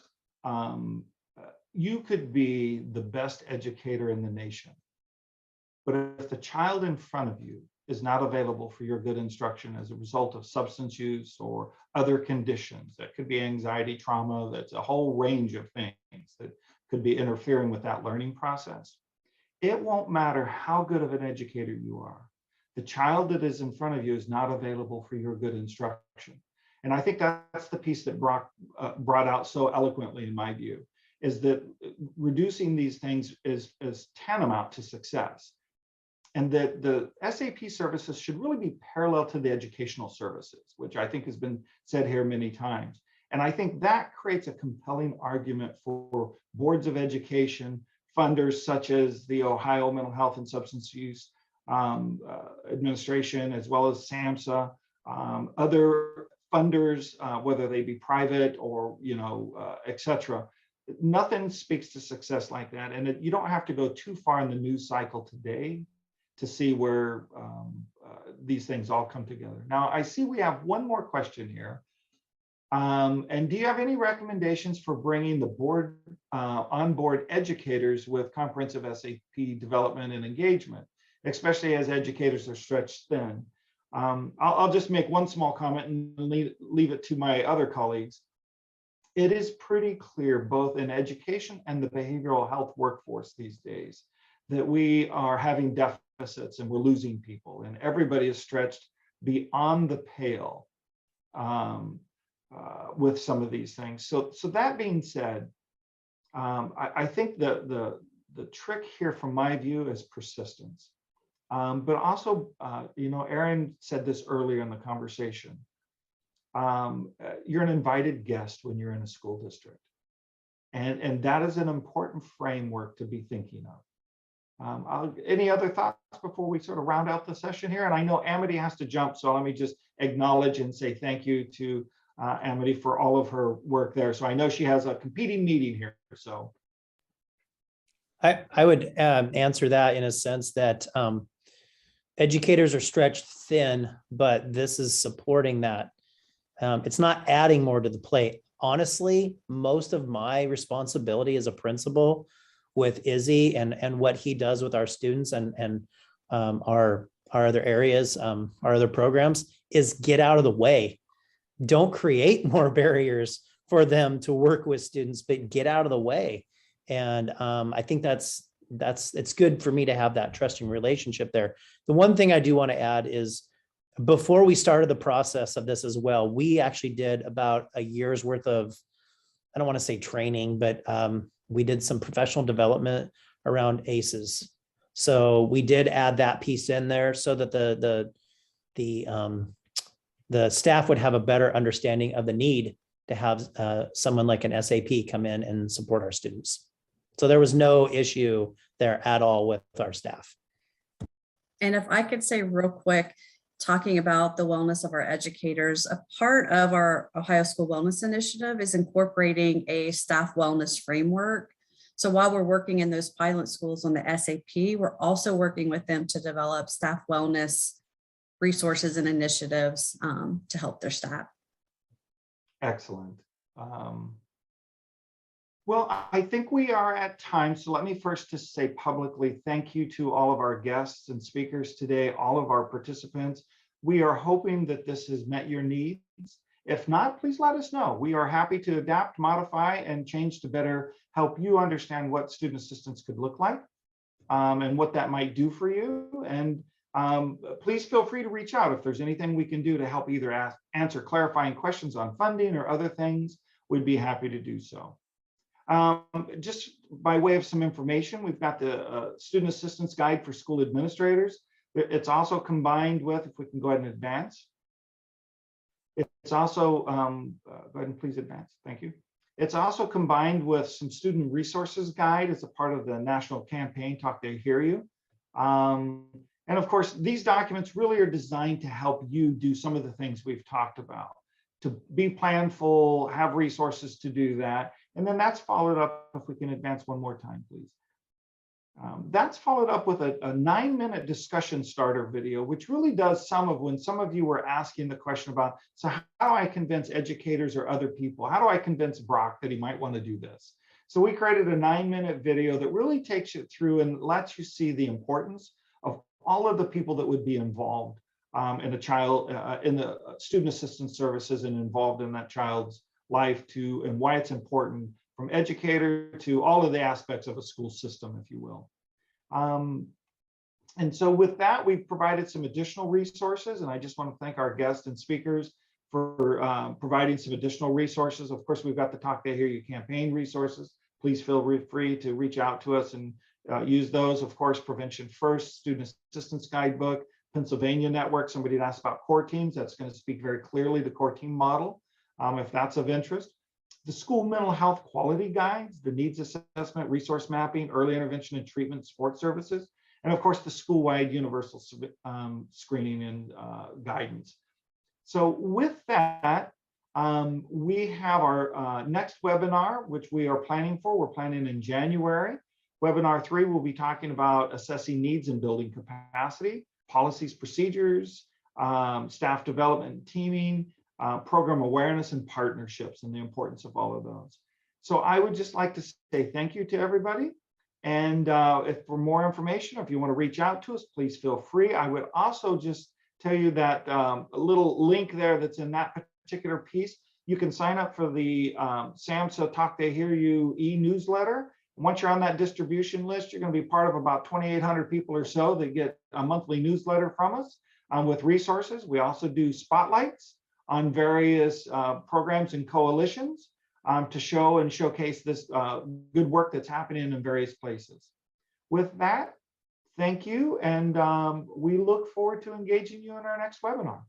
You could be the best educator in the nation, but if the child in front of you is not available for your good instruction as a result of substance use or other conditions, that could be anxiety, trauma, that's a whole range of things that could be interfering with that learning process. It won't matter how good of an educator you are. The child that is in front of you is not available for your good instruction. And I think that's the piece that Brock brought out so eloquently, in my view, is that reducing these things is tantamount to success. And that the SAP services should really be parallel to the educational services, which I think has been said here many times. And I think that creates a compelling argument for boards of education, funders such as the Ohio Mental Health and Substance Use Administration, as well as SAMHSA, other funders, whether they be private or, et cetera. Nothing speaks to success like that. And you don't have to go too far in the news cycle today to see where these things all come together. Now, I see we have one more question here. And do you have any recommendations for bringing the board onboard educators with comprehensive SAP development and engagement, especially as educators are stretched thin? I'll just make one small comment and leave it to my other colleagues. It is pretty clear, both in education and the behavioral health workforce these days, that we are having deficits and we're losing people, and everybody is stretched beyond the pale with some of these things. So that being said, I think the trick here, from my view, is persistence. But also, Aaron said this earlier in the conversation. You're an invited guest when you're in a school district. And that is an important framework to be thinking of. Any other thoughts before we sort of round out the session here? And I know Amity has to jump, so let me just acknowledge and say thank you to Amity for all of her work there. So I know she has a competing meeting here, so. I would answer that in a sense that educators are stretched thin, but this is supporting that. It's not adding more to the plate. Honestly, most of my responsibility as a principal with Izzy and what he does with our students and our other areas, our other programs, is get out of the way. Don't create more barriers for them to work with students, but get out of the way. And I think it's good for me to have that trusting relationship there. The one thing I do want to add is, before we started the process of this as well, we actually did about a year's worth of, I don't want to say training, but we did some professional development around ACEs. So we did add that piece in there so that the staff would have a better understanding of the need to have someone like an SAP come in and support our students. So there was no issue there at all with our staff. And if I could say real quick, talking about the wellness of our educators, a part of our Ohio School Wellness Initiative is incorporating a staff wellness framework. So while we're working in those pilot schools on the SAP, we're also working with them to develop staff wellness resources and initiatives to help their staff. Excellent. Well, I think we are at time. So let me first just say publicly, thank you to all of our guests and speakers today, all of our participants. We are hoping that this has met your needs. If not, please let us know. We are happy to adapt, modify, and change to better help you understand what student assistance could look like and what that might do for you. And please feel free to reach out if there's anything we can do to help either answer clarifying questions on funding or other things. We'd be happy to do so. Just by way of some information, we've got the Student Assistance Guide for School Administrators. It's also combined with, if we can go ahead and advance. It's also, go ahead and please advance, thank you. It's also combined with some Student Resources Guide as a part of the national campaign, Talk They Hear You. And of course, these documents really are designed to help you do some of the things we've talked about, to be planful, have resources to do that. And then that's followed up, if we can advance one more time, please. That's followed up with a 9-minute discussion starter video, which really does some of when some of you were asking the question about, so how do I convince educators or other people? How do I convince Brock that he might want to do this? So we created a 9-minute video that really takes you through and lets you see the importance of all of the people that would be involved in a child, in the student assistance services and involved in that child's life to, and why it's important, from educator to all of the aspects of a school system, if you will. And so with that, we've provided some additional resources, and I just want to thank our guests and speakers for providing some additional resources. Of course, we've got the Talk They Hear You campaign resources. Please feel free to reach out to us and use those. Of course, Prevention First, Student Assistance Guidebook, Pennsylvania Network. Somebody had asked about core teams. That's going to speak very clearly to core team model, if that's of interest. The School Mental Health Quality Guides, the Needs Assessment, Resource Mapping, Early Intervention and Treatment Support Services, and of course, the school-wide universal screening and guidance. So with that, we have our next webinar, which we are planning for. We're planning in January. Webinar 3 will be talking about assessing needs and building capacity, policies, procedures, staff development and teaming, program awareness and partnerships, and the importance of all of those. So I would just like to say thank you to everybody. And if for more information, if you want to reach out to us, please feel free. I would also just tell you that a little link there that's in that particular piece, you can sign up for the SAMHSA Talk They Hear You e-newsletter. Once you're on that distribution list, you're going to be part of about 2,800 people or so that get a monthly newsletter from us with resources. We also do spotlights on various programs and coalitions to show and showcase this good work that's happening in various places. With that, thank you, and we look forward to engaging you in our next webinar.